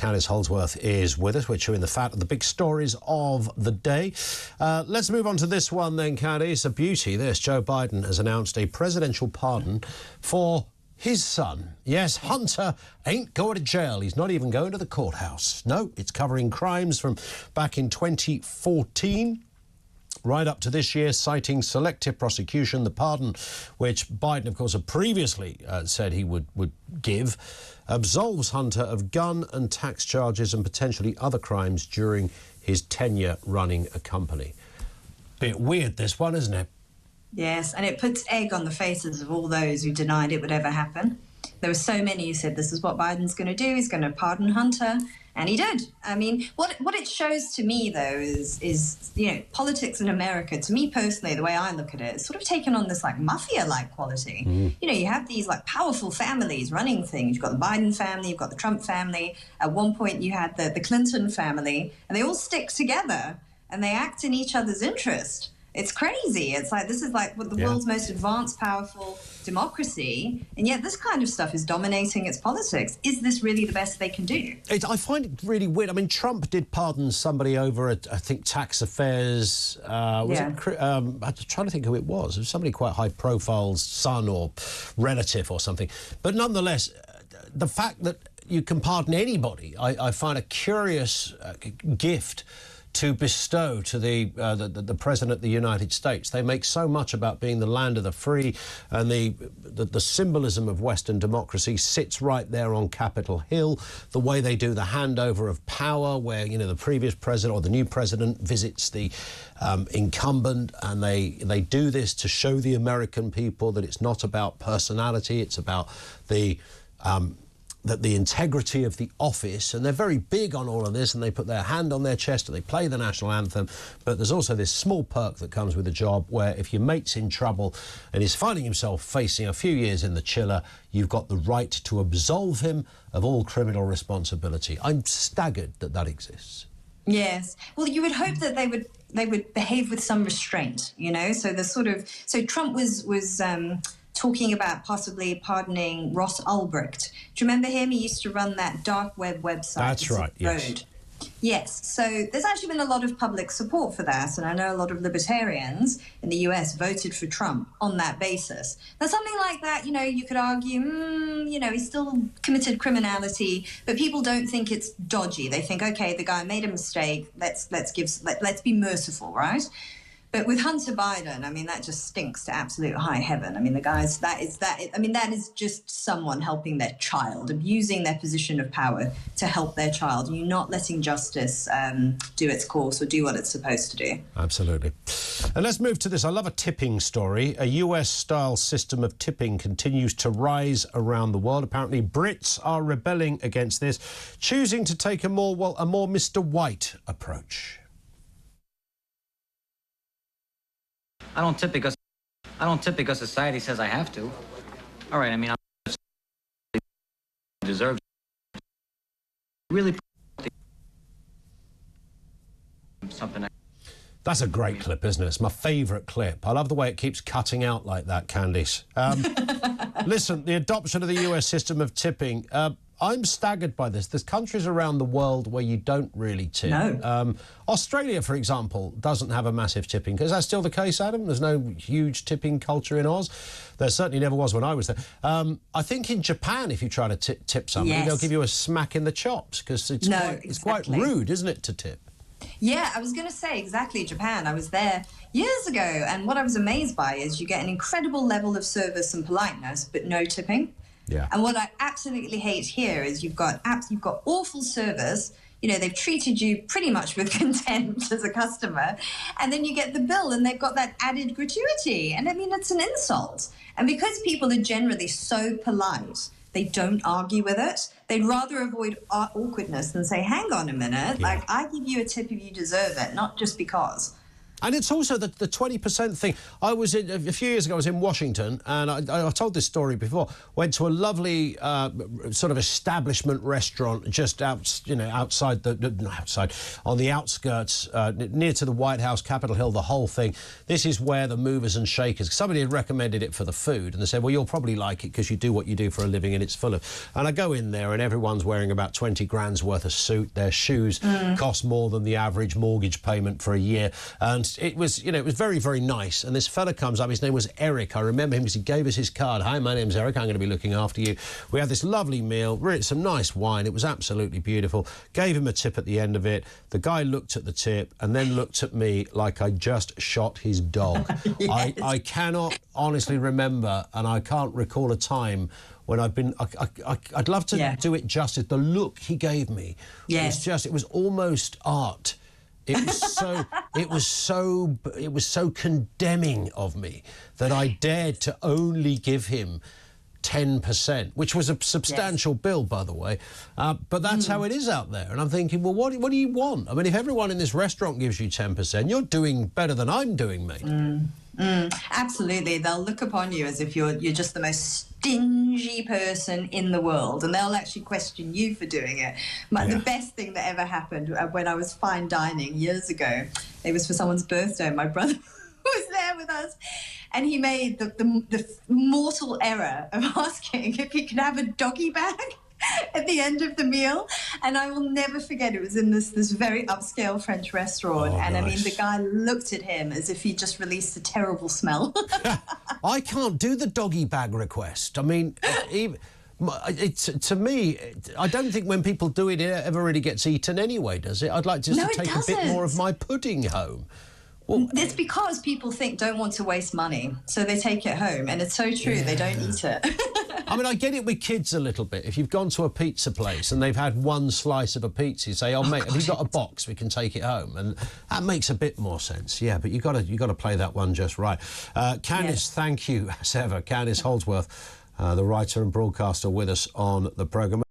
Candice Holdsworth is with us. We're chewing the fat of the big stories of the day. Let's move on to this one then, Candice. A beauty, this. Joe Biden has announced a presidential pardon for his son. Yes, Hunter ain't going to jail. He's not even going to the courthouse. No, it's covering crimes from back in 2014. Right up to this year, citing selective prosecution. The pardon, which Biden, of course, had previously said he would give, absolves Hunter of gun and tax charges and potentially other crimes during his tenure running a company. Bit weird, this one, isn't it? Yes, and it puts egg on the faces of all those who denied it would ever happen. There were so many who said this is what Biden's going to do. He's going to pardon Hunter. And he did. I mean, what it shows to me, though, is you know, politics in America, to me personally, the way I look at it, is sort of taken on this, like, mafia-like quality. You know, you have these, like, powerful families running things. You've got the Biden family, you've got the Trump family. At one point, you had the Clinton family, and they all stick together, and they act in each other's interest. It's crazy. It's like, this is like what the world's most advanced, powerful democracy, and yet this kind of stuff is dominating its politics. Is this really the best they can do? I find it really weird. I mean, Trump did pardon somebody over, I think, tax affairs. I'm trying to think who it was. It was somebody quite high-profile's son or relative or something. But nonetheless, the fact that you can pardon anybody, I find a curious gift to bestow to the President of the United States. They make so much about being the land of the free, and the symbolism of Western democracy sits right there on Capitol Hill. The way they do the handover of power, where, you know, the previous president or the new president visits the incumbent, and they do this to show the American people that it's not about personality, it's about the integrity of the office, and they're very big on all of this, and they put their hand on their chest and they play the national anthem. But there's also this small perk that comes with the job, where if your mate's in trouble and he's finding himself facing a few years in the chiller, you've got the right to absolve him of all criminal responsibility. I'm staggered that that exists. Yes. Well, you would hope that they would behave with some restraint, you know. So Trump was talking about possibly pardoning Ross Ulbricht. Do you remember him? He used to run that dark web website. That's right, yes. Yes, so there's actually been a lot of public support for that, and I know a lot of libertarians in the US voted for Trump on that basis. Now, something like that, you know, you could argue, you know, he still committed criminality, but people don't think it's dodgy. They think, okay, the guy made a mistake, let's be merciful, right? But with Hunter Biden, I mean, that just stinks to absolute high heaven. I mean, that is just someone helping their child, abusing their position of power to help their child. You're not letting justice do its course or do what it's supposed to do. Absolutely. And let's move to this. I love a tipping story. A US-style system of tipping continues to rise around the world. Apparently, Brits are rebelling against this, choosing to take a more Mr. White approach. I don't tip because society says I have to. All right, I mean, I deserve really something. That's a great clip, isn't it? It's my favourite clip. I love the way it keeps cutting out like that, Candice. Listen, the adoption of the US system of tipping. I'm staggered by this. There's countries around the world where you don't really tip. No. Australia, for example, doesn't have a massive tipping. Is that still the case, Adam? There's no huge tipping culture in Oz? There certainly never was when I was there. I think in Japan, if you try to tip somebody, they'll give you a smack in the chops, because it's quite rude, isn't it, to tip? Yeah, I was going to say exactly Japan. I was there years ago, and what I was amazed by is you get an incredible level of service and politeness, but no tipping. Yeah. And what I absolutely hate here is you've got awful service. You know, they've treated you pretty much with contempt as a customer, and then you get the bill and they've got that added gratuity. And I mean, it's an insult. And because people are generally so polite, they don't argue with it. They'd rather avoid awkwardness than say, hang on a minute, like, I give you a tip if you deserve it, not just because. And it's also the 20% thing. I was a few years ago. I was in Washington, and I told this story before. Went to a lovely sort of establishment restaurant just outside on the outskirts, near to the White House, Capitol Hill, the whole thing. This is where the movers and shakers. Somebody had recommended it for the food, and they said, "Well, you'll probably like it because you do what you do for a living, and it's full of." And I go in there, and everyone's wearing about 20 grand's worth of suit. Their shoes cost more than the average mortgage payment for a year, and it was very, very nice. And this fella comes up. His name was Eric. I remember him because he gave us his card. "Hi, my name's Eric. I'm going to be looking after you." We had this lovely meal, some nice wine. It was absolutely beautiful. Gave him a tip at the end of it. The guy looked at the tip and then looked at me like I just shot his dog. Yes. I cannot honestly remember, and I can't recall a time when I've been. I'd love to do it justice. The look he gave me it was almost art. It was so condemning of me that I dared to only give him 10%, which was a substantial bill, by the way. But that's how it is out there. And I'm thinking, well, what do you want? I mean, if everyone in this restaurant gives you 10%, you're doing better than I'm doing, mate. Absolutely. They'll look upon you as if you're just the most stingy person in the world, and they'll actually question you for doing it. The best thing that ever happened when I was fine dining years ago, it was for someone's birthday. My brother was there with us, and he made the mortal error of asking if he could have a doggy bag at the end of the meal. And I will never forget, it was in this very upscale French restaurant. I mean, the guy looked at him as if he just released a terrible smell. I can't do the doggy bag request. I mean, to me, I don't think when people do it, it ever really gets eaten anyway, does it? I'd like to take a bit more of my pudding home. Well, it's because people don't want to waste money, so they take it home, and it's so true, they don't eat it. I mean, I get it with kids a little bit. If you've gone to a pizza place and they've had one slice of a pizza, you say, "Oh, mate, have you got a box? We can take it home." And that makes a bit more sense, yeah. But you got to play that one just right. Candice, thank you as ever. Candice Holdsworth, the writer and broadcaster, with us on the programme.